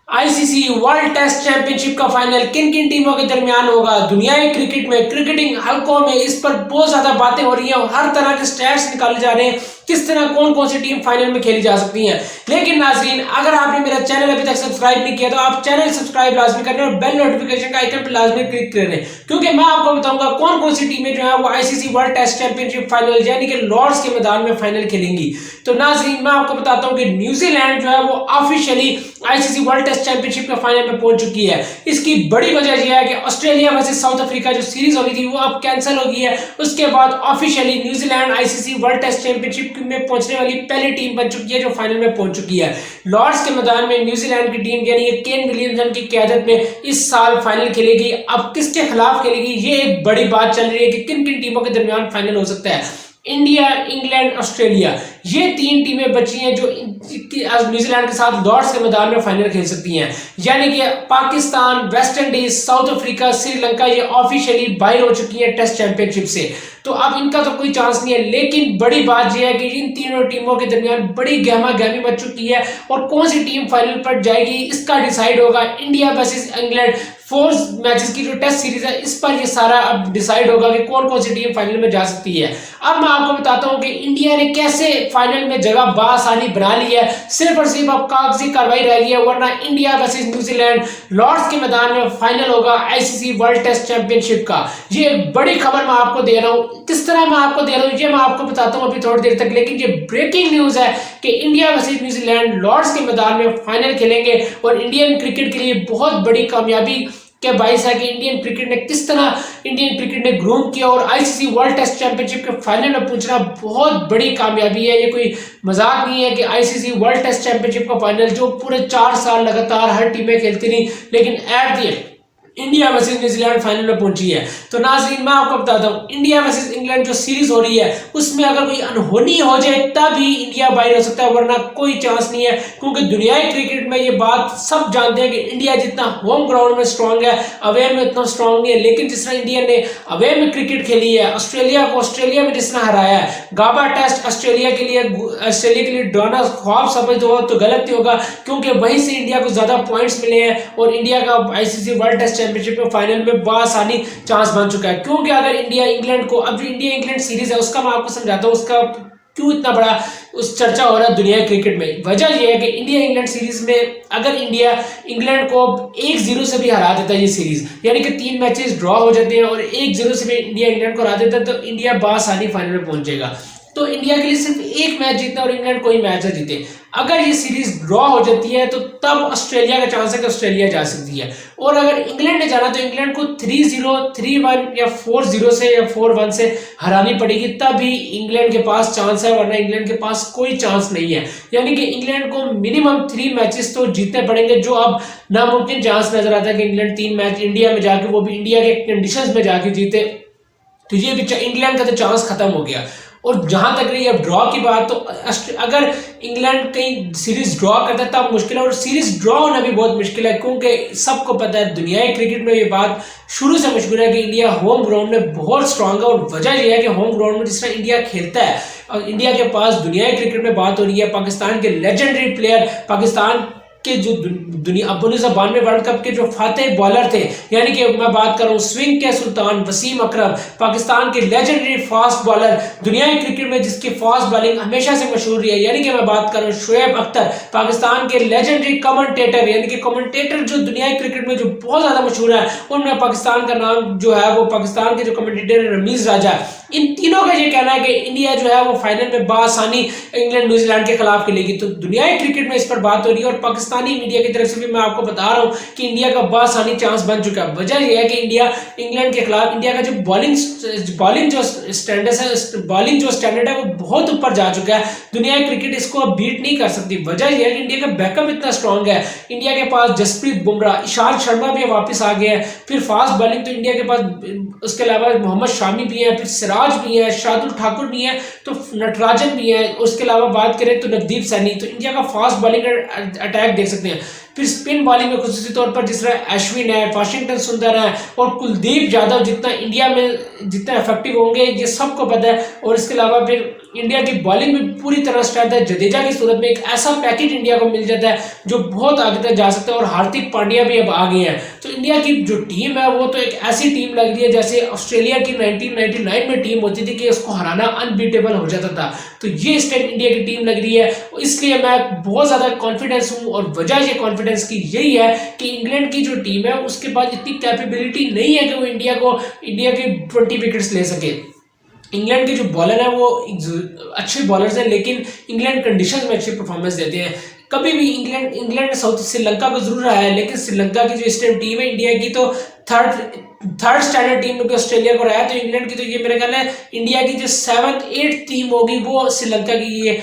ICC World Test championship का final किन किन टीमों के दरमियान होगा। दुनियाई क्रिकेट में, क्रिकेटिंग हलकों में इस पर बहुत ज्यादा बातें हो रही हैं और हर तरह के स्टैट्स निकाले जा रहे हैं किस तरह कौन कौन सी टीम फाइनल में खेली जा सकती है। लेकिन नाजरीन, अगर आपने मेरा चैनल अभी तक सब्सक्राइब नहीं किया तो आप चैनल सब्सक्राइब लाजमी करें और बेल नोटिफिकेशन का आइकन पर लाजमी क्लिक करें, क्योंकि मैं आपको बताऊंगा कौन कौन सी टीमें जो है वो ICC World Test Championship final यानी कि लॉर्ड्स के मैदान में फाइनल खेलेंगी। तो नाजरीन, मैं आपको बताता हूं कि न्यूजीलैंड जो है वो officially ICC World Test Championship के फाइनल में पहुंच चुकी है। इसकी बड़ी वजह यह है कि ऑस्ट्रेलिया वर्सेस साउथ अफ्रीका जो सीरीज होनी थी वो अब कैंसिल हो गई है। उसके बाद officially New Zealand ICC World Test Championship में पहुंचने वाली पहली टीम बन चुकी है जो फाइनल में पहुंच चुकी है। लॉर्ड्स के मैदान में न्यूजीलैंड की टीम यानी केन विलियमसन की क़यादत में इस साल फाइनल खेलेगी। अब किसके खिलाफ खेलेगी, ये एक बड़ी बात चल रही है कि किन किन टीमों के दरमियान फाइनल हो सकता है। इंडिया, इंग्लैंड, ऑस्ट्रेलिया, ये तीन टीमें बची हैं जो न्यूजीलैंड के साथ लॉर्ड्स के मैदान में फाइनल खेल सकती हैं। यानी कि Pakistan, West Indies, south Africa, Sri Lanka ये ऑफिशियली बाहर हो चुकी है टेस्ट चैंपियनशिप से। तो अब इनका तो कोई चांस नहीं है। लेकिन बड़ी बात यह है कि इन तीनों टीमों के दरमियान बड़ी गहमा गहमी मच चुकी है और कौन सी टीम फाइनल पर जाएगी इसका डिसाइड होगा। इंडिया वर्सेस इंग्लैंड 4 मैचेस की जो टेस्ट सीरीज है इस पर ये सारा अब डिसाइड होगा कि कौन कौन सी टीम फाइनल में जा सकती है। अब मैं आपको बताता हूं कि इंडिया ने कैसे फाइनल में जगह बासानी बना ली है। सिर्फ और सिर्फ अब कागजी कार्रवाई रह गई है, वरना इंडिया वर्सेस न्यूजीलैंड लॉर्ड्स के मैदान में फाइनल होगा आईसीसी वर्ल्ड टेस्ट चैंपियनशिप का। ये बड़ी खबर मैं आपको दे रहा हूं। किस तरह मैं आपको दे रहा हूं ये मैं आपको बताता हूं अभी थोड़ी देर तक। लेकिन ये ब्रेकिंग न्यूज है कि इंडिया वर्सेस न्यूजीलैंड लॉर्ड्स के मैदान में फाइनल खेलेंगे और इंडियन क्रिकेट के लिए बहुत बड़ी कामयाबी के बाइस है कि इंडियन क्रिकेट ने किस तरह इंडियन क्रिकेट ने ग्रूम किया और आईसीसी वर्ल्ड टेस्ट चैंपियनशिप के फाइनल में पहुंचना बहुत बड़ी कामयाबी है। ये कोई मजाक नहीं है कि आईसीसी वर्ल्ड टेस्ट चैंपियनशिप का फाइनल जो पूरे 4 साल लगातार हर टीमें खेलती रही, लेकिन at the end India versus New Zealand final में पहुंची है। तो नाज़रीन, मैं आपको बताता हूं इंडिया वर्सेस इंग्लैंड जो सीरीज हो रही है उसमें अगर कोई अनहोनी हो जाए तभी इंडिया बाहर हो सकता है, वरना कोई चांस नहीं है। क्योंकि दुनियाई क्रिकेट में ये बात सब जानते हैं कि इंडिया जितना होम ग्राउंड में स्ट्रांग है अवे में उतना स्ट्रांग नहीं है। लेकिन जिस तरह इंडिया ने अवे में क्रिकेट खेली है, ऑस्ट्रेलिया को ऑस्ट्रेलिया में जिस तरह हराया है, गाबा टेस्ट ऑस्ट्रेलिया के लिए डराना ख्वाब समझ हो तो गलत नहीं होगा, क्योंकि वहीं से इंडिया को ज्यादा पॉइंट्स मिले हैं और इंडिया का आईसीसी वर्ल्ड टेस्ट चैंपियनशिप में फाइनल में बासानी चांस बन चुका है। क्योंकि अगर इंडिया इंग्लैंड को, अब जो इंडिया इंग्लैंड सीरीज है उसका मैं आपको समझाता हूं उसका क्यों इतना बड़ा उस चर्चा हो रहा है दुनिया क्रिकेट में। वजह यह है कि इंडिया इंग्लैंड सीरीज में अगर इंडिया इंग्लैंड को 1-0 से भी हरा देता है ये सीरीज, यानी कि 3 मैचेस ड्रॉ हो जाते हैं और 1-0 से भी इंडिया इंग्लैंड को हरा देता है, तो इंडिया बासानी फाइनल में पहुंचेगा। तो इंडिया के लिए सिर्फ एक मैच जीतना और इंग्लैंड कोई मैच ना जीते। अगर ये सीरीज ड्रॉ हो जाती है तो तब ऑस्ट्रेलिया का चांस है कि ऑस्ट्रेलिया जा सकती है। और अगर इंग्लैंड ने जाना तो इंग्लैंड को 3-0, 3-1 या 4-0 से या 4-1 से हरानी पड़ेगी, तभी इंग्लैंड के पास चांस है, वरना इंग्लैंड के पास कोई चांस नहीं है। यानी कि इंग्लैंड को मिनिमम 3 मैचेस तो जीतने पड़ेंगे, जो अब नामुमकिन चांस नजर आता है कि इंग्लैंड 3 मैच इंडिया में जाके, वो भी इंडिया के कंडीशंस में जाके जीते। तो ये भी इंग्लैंड का तो चांस खत्म हो गया। और जहां तक रही अब ड्रॉ की बात, तो अगर इंग्लैंड कहीं सीरीज ड्रॉ करता है तब मुश्किल है, और सीरीज ड्रॉ होना भी बहुत मुश्किल है, क्योंकि सबको पता है दुनियाई क्रिकेट में ये बात शुरू से मशहूर है कि इंडिया होम ग्राउंड में बहुत स्ट्रांग है। और वजह यह है कि होम ग्राउंड में जिस तरह इंडिया खेलता है, और इंडिया के पास दुनियाई क्रिकेट में बात हो रही है पाकिस्तान के लेजेंडरी प्लेयर, पाकिस्तान के जो दुनिया 1992 वर्ल्ड कप के जो फातेह बॉलर थे, यानी कि मैं बात कर रहा हूँ स्विंग के सुल्तान वसीम अकरम, पाकिस्तान के लेजेंडरी फास्ट बॉलर, दुनियाई क्रिकेट में जिसकी फास्ट बॉलिंग हमेशा से मशहूर रही है, यानी कि मैं बात कर रहा हूँ शोएब अख्तर, पाकिस्तान के लेजेंडरी कमेंटेटर, यानी कि कमेंटेटर जो दुनियाई क्रिकेट में जो बहुत ज्यादा मशहूर है, उनमें पाकिस्तान का नाम जो है वो पाकिस्तान के जो कमेंटेटर रमीज राजा। इन तीनों का ये कहना है कि इंडिया जो है वो फाइनल में बासानी इंग्लैंड न्यूजीलैंड के खिलाफ खेलेगी। तो दुनियाई क्रिकेट में इस पर बात हो रही है और पाकिस्तानी मीडिया की तरफ से भी मैं आपको बता रहा हूं कि इंडिया का बासानी चांस बन चुका है। वजह यह है कि इंडिया इंग्लैंड के खिलाफ इंडिया का जो बॉलिंग जो स्टैंडर्ड है वो बहुत ऊपर जा चुका है। दुनियाई क्रिकेट इसको अब बीट नहीं कर सकती। वजह यह है कि इंडिया का बैकअप इतना स्ट्रांग है। इंडिया के पास जसप्रीत बुमराह, इशांत शर्मा भी वापस आ गए हैं, फिर फास्ट बॉलिंग तो इंडिया के पास, उसके अलावा मोहम्मद शामी भी है, फिर सिराज भी है, शार्दुल ठाकुर भी है, तो नटराजन भी है, उसके अलावा बात करें तो नवदीप सैनी। तो इंडिया का फास्ट बॉलिंग अटैक देख सकते हैं। फिर स्पिन बॉलिंग में खुसूसी तौर पर जिस तरह अश्विन है, वाशिंगटन सुंदर है और कुलदीप यादव जितना इंडिया में जितना इफेक्टिव होंगे ये सबको पता है। और इसके अलावा फिर इंडिया की बॉलिंग में पूरी तरह स्ट्रेंथ है। जडेजा की सूरत में एक ऐसा पैकेज इंडिया को मिल जाता है जो बहुत आगे तक जा सकता है, और हार्दिक पांड्या भी अब आ गए हैं। तो इंडिया की जो टीम है वो तो एक ऐसी टीम लग रही है जैसे ऑस्ट्रेलिया की 1999 में टीम होती थी कि उसको हराना अनबीटेबल हो जाता था। तो ये इस टाइम इंडिया की टीम लग रही है, इसलिए मैं बहुत ज्यादा कॉन्फिडेंस हूँ। और वजह ये कॉन्फिडेंस की यही है कि इंग्लैंड की जो टीम है उसके पास इतनी कैपेबिलिटी नहीं है कि वो इंडिया के 20 विकेट्स ले सके। इंग्लैंड के जो बॉलर है वो अच्छे बॉलर्स हैं, लेकिन इंग्लैंड कंडीशंस में अच्छी परफॉर्मेंस देते हैं। कभी भी इंग्लैंड साउथ श्रीलंका को जरूर रहा है, लेकिन श्रीलंका की जो इस टाइम टीम है इंडिया की तो थर्ड स्टैंडर्ड टीम में ऑस्ट्रेलिया को रहा है। तो इंग्लैंड की तो ये मेरे ख्याल है इंडिया की जो 7th 8th टीम होगी वो श्रीलंका की ये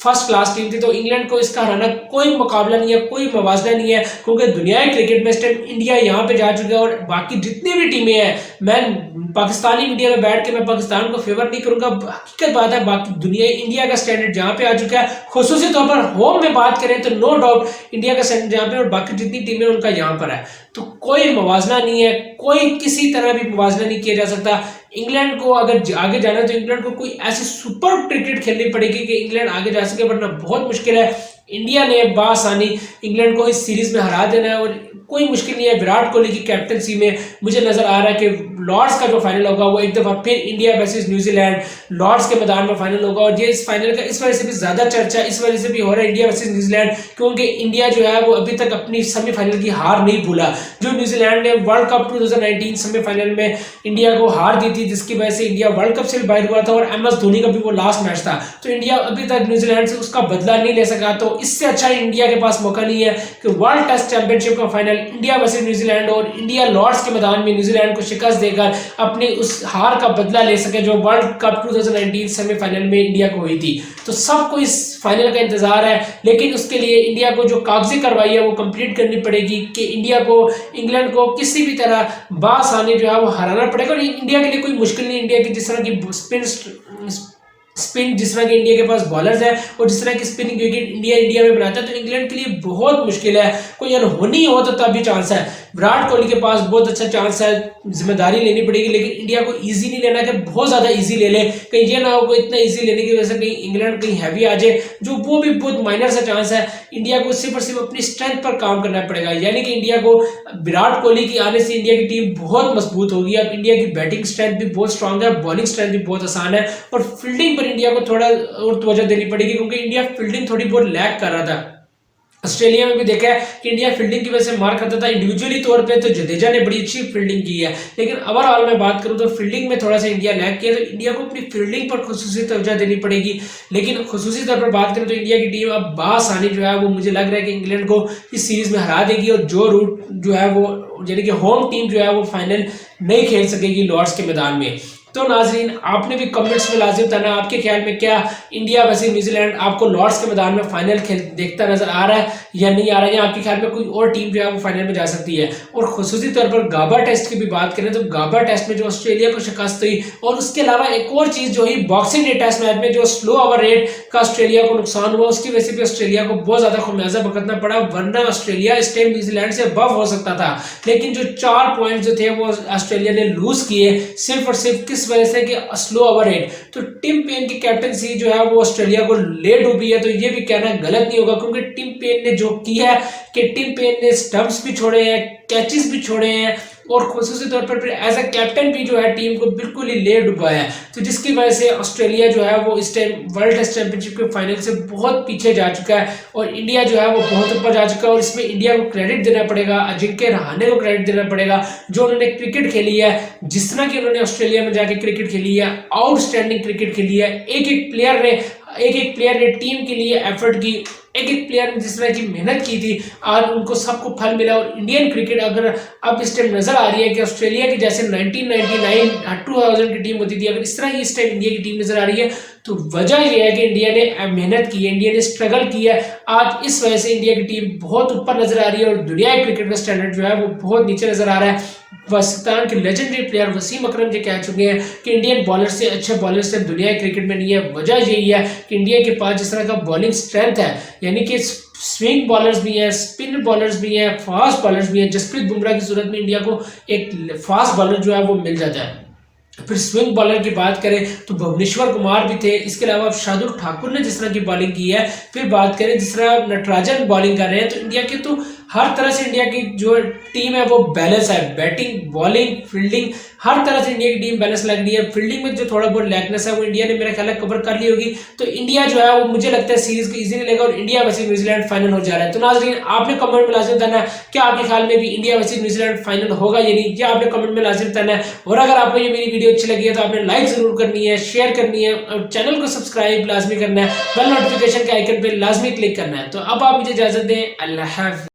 फर्स्ट क्लास टीम थी। तो इंग्लैंड को इसका हराना कोई मुकाबला नहीं है, कोई मुवाजना नहीं है, क्योंकि दुनिया के क्रिकेट में इस टाइम इंडिया यहाँ पे जा चुका है। और बाकी जितनी भी टीमें हैं, मैं पाकिस्तानी मीडिया में बैठ के मैं पाकिस्तान को फेवर नहीं करूंगा, हकीकत बात है बाकी दुनिया इंडिया का स्टैंडर्ड जहाँ पे आ चुका है। खुसूसी तौर पर होम में बात करें तो नो डाउट इंडिया का स्टैंडर्ड जहाँ पे, और बाकी जितनी टीमें उनका यहाँ पर है। तो कोई मुवाजना नहीं है, कोई किसी तरह भी मुवाजना नहीं किया जा सकता। इंग्लैंड को अगर आगे जाना है तो इंग्लैंड को कोई ऐसी सुपर क्रिकेट खेलनी पड़ेगी कि इंग्लैंड आगे जा सके, वरना बहुत मुश्किल है। इंडिया ने बासानी इंग्लैंड को इस सीरीज में हरा देना है, और कोई मुश्किल नहीं है। विराट कोहली की कैप्टनसी में मुझे नजर आ रहा है कि लॉर्ड्स का जो फाइनल होगा वो एक दफा फिर इंडिया वर्सेस न्यूजीलैंड लॉर्ड्स के मैदान में फाइनल होगा। और ये इस फाइनल का इस वजह से भी ज्यादा चर्चा इस वजह से भी हो रहा है इंडिया वर्सेस न्यूजीलैंड, क्योंकि इंडिया जो है वो अभी तक अपनी सेमीफाइनल की हार नहीं भूला। जो न्यूजीलैंड ने वर्ल्ड कप 2019 सेमीफाइनल में इंडिया को हार दी थी, जिसकी वजह से इंडिया वर्ल्ड कप से भी बाहर हुआ था, और MS धोनी का भी वो लास्ट मैच था। तो इंडिया अभी तक न्यूजीलैंड से उसका बदला नहीं ले सका। तो इससे अच्छा इंडिया के पास मौका नहीं है कि वर्ल्ड टेस्ट चैंपियनशिप का फाइनल इंडिया वर्सेस न्यूजीलैंड और इंडिया लॉर्ड्स के मैदान में न्यूजीलैंड को शिकस्त देकर अपनी उस हार का बदला ले सके जो वर्ल्ड कप 2019 सेमीफाइनल में इंडिया को हुई थी। तो सबको इस फाइनल का इंतजार है, लेकिन उसके लिए इंडिया को जो कागजी कार्रवाई है वो कंप्लीट करनी पड़ेगी कि इंडिया को इंग्लैंड को किसी भी तरह बासानी जो है वो हराना पड़ेगा। और इंडिया के लिए कोई मुश्किल नहीं, इंडिया की जिस तरह की स्पिन जिस तरह के इंडिया के पास बॉलर्स है और जिस तरह की स्पिनिंग विकेट इंडिया में बनाता है, तो इंग्लैंड के लिए बहुत मुश्किल है। कोई अनहोनी हो तो तब भी चांस है। विराट कोहली के पास बहुत अच्छा चांस है, जिम्मेदारी लेनी पड़ेगी, लेकिन इंडिया को इजी नहीं लेना कि बहुत ज़्यादा इजी ले ले, कहीं ये ना हो को इतना इजी लेने की वजह से कहीं इंग्लैंड कहीं हैवी आ जाए, जो वो भी बहुत माइनर सा चांस है। इंडिया को सिर्फ और सिर्फ अपनी स्ट्रेंथ पर काम करना पड़ेगा, यानी कि इंडिया को विराट कोहली की आने से इंडिया की टीम बहुत मजबूत होगी। अब इंडिया की बैटिंग स्ट्रेंथ भी बहुत स्ट्रांग है, बॉलिंग स्ट्रेंथ भी बहुत आसान है, और फील्डिंग पर इंडिया को थोड़ा और तवज्जो देनी पड़ेगी, क्योंकि इंडिया फील्डिंग थोड़ी बहुत लैग कर रहा था। ऑस्ट्रेलिया में भी देखा है कि इंडिया फील्डिंग की वजह से मार खाता था। इंडिविजुअली तौर पे तो जडेजा ने बड़ी अच्छी फील्डिंग की है, लेकिन ओवरऑल में बात करूं तो फील्डिंग में थोड़ा सा इंडिया लैग किया। तो इंडिया को अपनी फील्डिंग पर खुसूसी तवज्जो देनी पड़ेगी। लेकिन खुसूसी तौर पर बात करें तो इंडिया की टीम अब बासानी जो है वो मुझे लग रहा है कि इंग्लैंड को इस सीरीज में हरा देगी, और जो रूट जो है वो यानी कि होम टीम जो है वो फाइनल नहीं खेल सकेगी लॉर्ड्स के मैदान में। तो नाजरीन, आपने भी कमेंट्स में लाजिम बताना आपके ख्याल में क्या इंडिया वर्सेस न्यूजीलैंड आपको लॉर्ड्स के मैदान में फाइनल खेल देखता नजर आ रहा है या नहीं आ रहा है, या आपके ख्याल में कोई और टीम जो है वो फाइनल में जा सकती है। और खुसूसी तौर पर गाबा टेस्ट की भी बात करें तो गाबा टेस्ट में जो ऑस्ट्रेलिया को शिकस्त हुई, और उसके अलावा एक और चीज जो हुई बॉक्सिंग डे टेस्ट मैच में जो स्लो ओवर रेट का ऑस्ट्रेलिया को नुकसान हुआ, उसकी वजह से भी ऑस्ट्रेलिया को बहुत ज्यादा खमियाजा भुगतना पड़ा, वरना ऑस्ट्रेलिया इस टाइम न्यूजीलैंड से अबव हो सकता था। लेकिन जो 4 पॉइंट जो थे वो ऑस्ट्रेलिया ने लूज किए, सिर्फ और सिर्फ किस वजह से कि स्लो ओवर रेट। तो टिम पेन की कैप्टनसी जो है वो ऑस्ट्रेलिया को ले डूबी है। तो ये भी कहना गलत नहीं होगा, क्योंकि टिम पेन ने जो किया है कि टिम पेन ने स्टंप्स भी छोड़े हैं, कैचेस भी छोड़े हैं, और खुसूसी तौर पर फिर एज अ कैप्टन भी जो है टीम को बिल्कुल ही ले डुबाया है। तो जिसकी वजह से ऑस्ट्रेलिया जो है वो इस टाइम वर्ल्ड टेस्ट चैंपियनशिप के फाइनल से बहुत पीछे जा चुका है, और इंडिया जो है वो बहुत ऊपर जा चुका है। और इसमें इंडिया को क्रेडिट देना पड़ेगा, अजिंक्य रहाणे को क्रेडिट देना पड़ेगा, जो उन्होंने क्रिकेट खेली है जिस तरह की उन्होंने ऑस्ट्रेलिया में जाके क्रिकेट खेली है, आउटस्टैंडिंग क्रिकेट खेली है। एक एक प्लेयर ने टीम के लिए एफर्ट की, एक प्लेयर ने जिस तरह की मेहनत की थी, आज उनको सबको फल मिला। और इंडियन क्रिकेट अगर अब इस टाइम नजर आ रही है कि ऑस्ट्रेलिया की जैसे 1999 2000 की टीम होती थी, अगर इस तरह की इस टाइम इंडिया की टीम नजर आ रही है, तो वजह यह है कि इंडिया ने मेहनत की है, इंडिया ने स्ट्रगल किया है। आज इस वजह से इंडिया की टीम बहुत ऊपर नजर आ रही है, और दुनिया के क्रिकेट का स्टैंडर्ड जो है वो बहुत नीचे नजर आ रहा है। पाकिस्तान के लेजेंडरी प्लेयर वसीम अकरम जी कह चुके हैं कि इंडियन बॉलर से अच्छे बॉलर से दुनिया के क्रिकेट में नहीं है। वजह यही है कि इंडिया के पास जिस तरह का बॉलिंग स्ट्रेंथ है, यानी कि स्विंग बॉलर्स भी हैं, स्पिन बॉलर्स भी हैं, फास्ट बॉलर्स भी हैं। जसप्रीत बुमराह की सूरत में इंडिया को एक फास्ट बॉलर जो है वो मिल जाता है। फिर स्विंग बॉलर की बात करें तो भुवनेश्वर कुमार भी थे, इसके अलावा शार्दुल ठाकुर ने जिस तरह की बॉलिंग की है। फिर बात करें जिस तरह नटराजन बॉलिंग कर रहे हैं, तो इंडिया की तो हर तरह से इंडिया की जो टीम है वो बैलेंस है, बैटिंग बॉलिंग फील्डिंग हर तरह से इंडिया की टीम बैलेंस लग रही है। फील्डिंग में जो थोड़ा बहुत लैकनेस है वो इंडिया ने मेरा ख्याल है कवर कर ली होगी, तो इंडिया जो है वो मुझे लगता है सीरीज को इजीली लेगा और इंडिया वर्सेस न्यूजीलैंड फाइनल हो जा रहा है। तो नाज़रीन आपने कमेंट में लाजिम बताना है क्या आपके ख्याल में भी इंडिया वर्सेस न्यूजीलैंड फाइनल होगा या नहीं, ये आपने कमेंट में लाजिम बताना है। और अगर आपको ये मेरी वीडियो अच्छी लगी है तो आपने लाइक जरूर करनी है, शेयर करनी है और चैनल को सब्सक्राइब लाजमी करना है, बेल नोटिफिकेशन के आइकन पे लाजमी क्लिक करना है। तो अब आप मुझे इजाजत दें, अल्लाह हाफ़िज़।